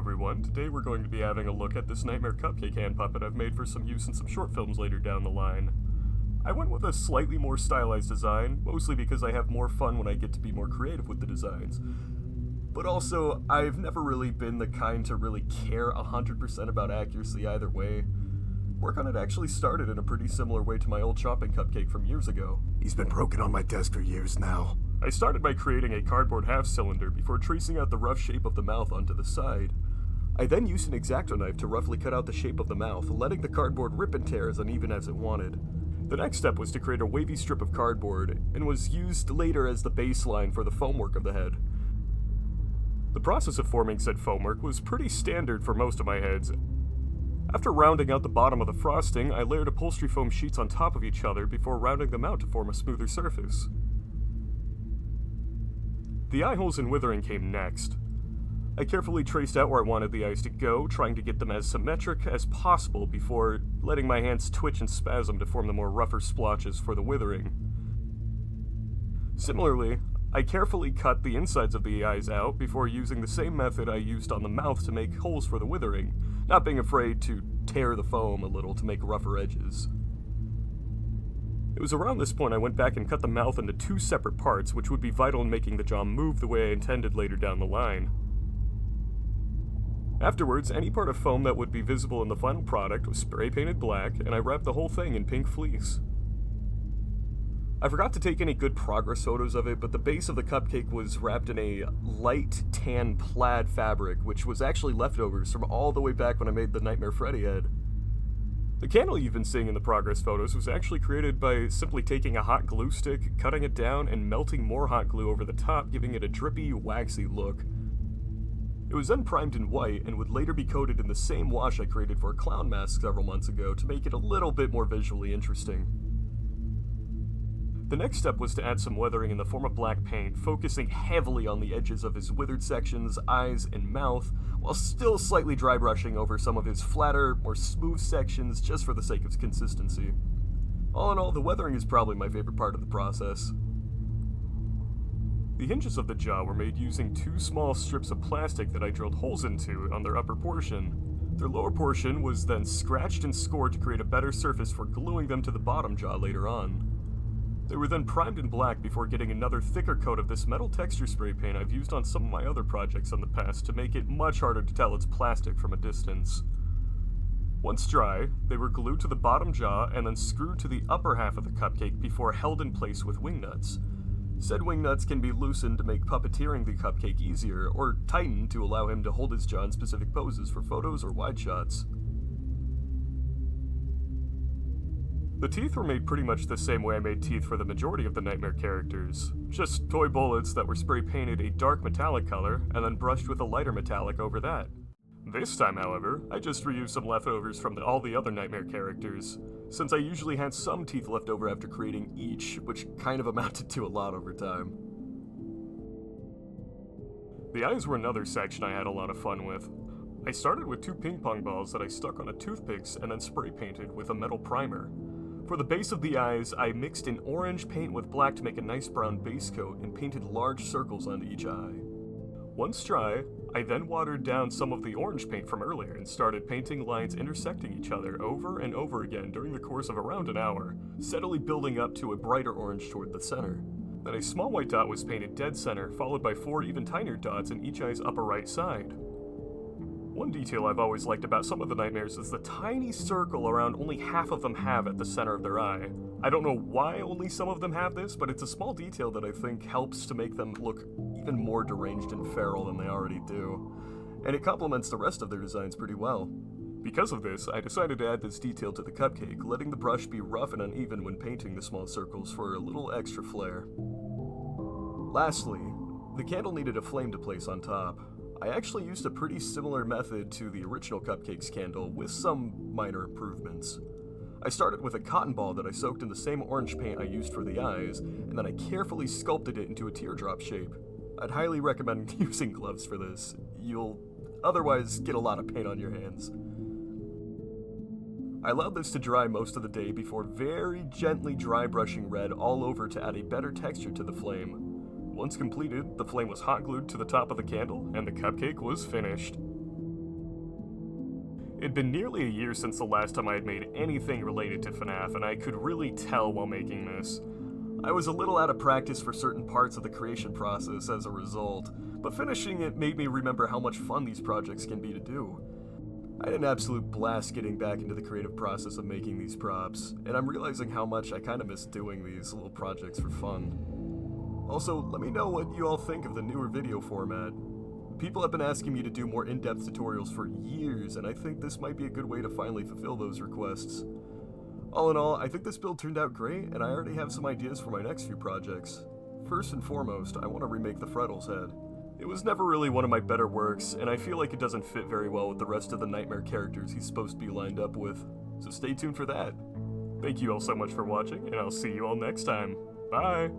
everyone. Today we're going to be having a look at this Nightmare Cupcake hand puppet I've made for some use in some short films later down the line. I went with a slightly more stylized design, mostly because I have more fun when I get to be more creative with the designs. But also, I've never really been the kind to really care 100% about accuracy either way. Work on it actually started in a pretty similar way to my old shopping cupcake from years ago. He's been broken on my desk for years now. I started by creating a cardboard half-cylinder before tracing out the rough shape of the mouth onto the side. I then used an X-Acto knife to roughly cut out the shape of the mouth, letting the cardboard rip and tear as uneven as it wanted. The next step was to create a wavy strip of cardboard, and was used later as the baseline for the foamwork of the head. The process of forming said foamwork was pretty standard for most of my heads. After rounding out the bottom of the frosting, I layered upholstery foam sheets on top of each other before rounding them out to form a smoother surface. The eye holes and withering came next. I carefully traced out where I wanted the eyes to go, trying to get them as symmetric as possible before letting my hands twitch and spasm to form the more rougher splotches for the withering. Similarly, I carefully cut the insides of the eyes out before using the same method I used on the mouth to make holes for the withering, not being afraid to tear the foam a little to make rougher edges. It was around this point I went back and cut the mouth into two separate parts, which would be vital in making the jaw move the way I intended later down the line. Afterwards, any part of foam that would be visible in the final product was spray painted black, and I wrapped the whole thing in pink fleece. I forgot to take any good progress photos of it, but the base of the cupcake was wrapped in a light tan plaid fabric, which was actually leftovers from all the way back when I made the Nightmare Freddy head. The candle you've been seeing in the progress photos was actually created by simply taking a hot glue stick, cutting it down, and melting more hot glue over the top, giving it a drippy, waxy look. It was then primed in white and would later be coated in the same wash I created for a clown mask several months ago to make it a little bit more visually interesting. The next step was to add some weathering in the form of black paint, focusing heavily on the edges of his withered sections, eyes, and mouth, while still slightly dry brushing over some of his flatter, more smooth sections just for the sake of consistency. All in all, the weathering is probably my favorite part of the process. The hinges of the jaw were made using two small strips of plastic that I drilled holes into on their upper portion. Their lower portion was then scratched and scored to create a better surface for gluing them to the bottom jaw later on. They were then primed in black before getting another thicker coat of this metal texture spray paint I've used on some of my other projects in the past to make it much harder to tell it's plastic from a distance. Once dry, they were glued to the bottom jaw and then screwed to the upper half of the cupcake before held in place with wing nuts. Said wing nuts can be loosened to make puppeteering the cupcake easier, or tightened to allow him to hold his jaw in specific poses for photos or wide shots. The teeth were made pretty much the same way I made teeth for the majority of the Nightmare characters. Just toy bullets that were spray painted a dark metallic color and then brushed with a lighter metallic over that. This time, however, I just reused some leftovers from all the other Nightmare characters, since I usually had some teeth left over after creating each, which kind of amounted to a lot over time. The eyes were another section I had a lot of fun with. I started with two ping pong balls that I stuck on a toothpicks and then spray painted with a metal primer. For the base of the eyes, I mixed in orange paint with black to make a nice brown base coat and painted large circles onto each eye. Once dry, I then watered down some of the orange paint from earlier and started painting lines intersecting each other over and over again during the course of around an hour, steadily building up to a brighter orange toward the center. Then a small white dot was painted dead center, followed by 4 even tinier dots in each eye's upper right side. One detail I've always liked about some of the nightmares is the tiny circle around only half of them have at the center of their eye. I don't know why only some of them have this, but it's a small detail that I think helps to make them look even more deranged and feral than they already do. And it complements the rest of their designs pretty well. Because of this, I decided to add this detail to the cupcake, letting the brush be rough and uneven when painting the small circles for a little extra flair. Lastly, the candle needed a flame to place on top. I actually used a pretty similar method to the original Cupcake's candle, with some minor improvements. I started with a cotton ball that I soaked in the same orange paint I used for the eyes, and then I carefully sculpted it into a teardrop shape. I'd highly recommend using gloves for this. You'll otherwise get a lot of paint on your hands. I allowed this to dry most of the day before very gently dry brushing red all over to add a better texture to the flame. Once completed, the flame was hot glued to the top of the candle, and the cupcake was finished. It'd been nearly a year since the last time I had made anything related to FNaF, and I could really tell while making this. I was a little out of practice for certain parts of the creation process as a result, but finishing it made me remember how much fun these projects can be to do. I had an absolute blast getting back into the creative process of making these props, and I'm realizing how much I kinda miss doing these little projects for fun. Also, let me know what you all think of the newer video format. People have been asking me to do more in-depth tutorials for years, and I think this might be a good way to finally fulfill those requests. All in all, I think this build turned out great, and I already have some ideas for my next few projects. First and foremost, I want to remake the Freddles head. It was never really one of my better works, and I feel like it doesn't fit very well with the rest of the Nightmare characters he's supposed to be lined up with, so stay tuned for that. Thank you all so much for watching, and I'll see you all next time. Bye!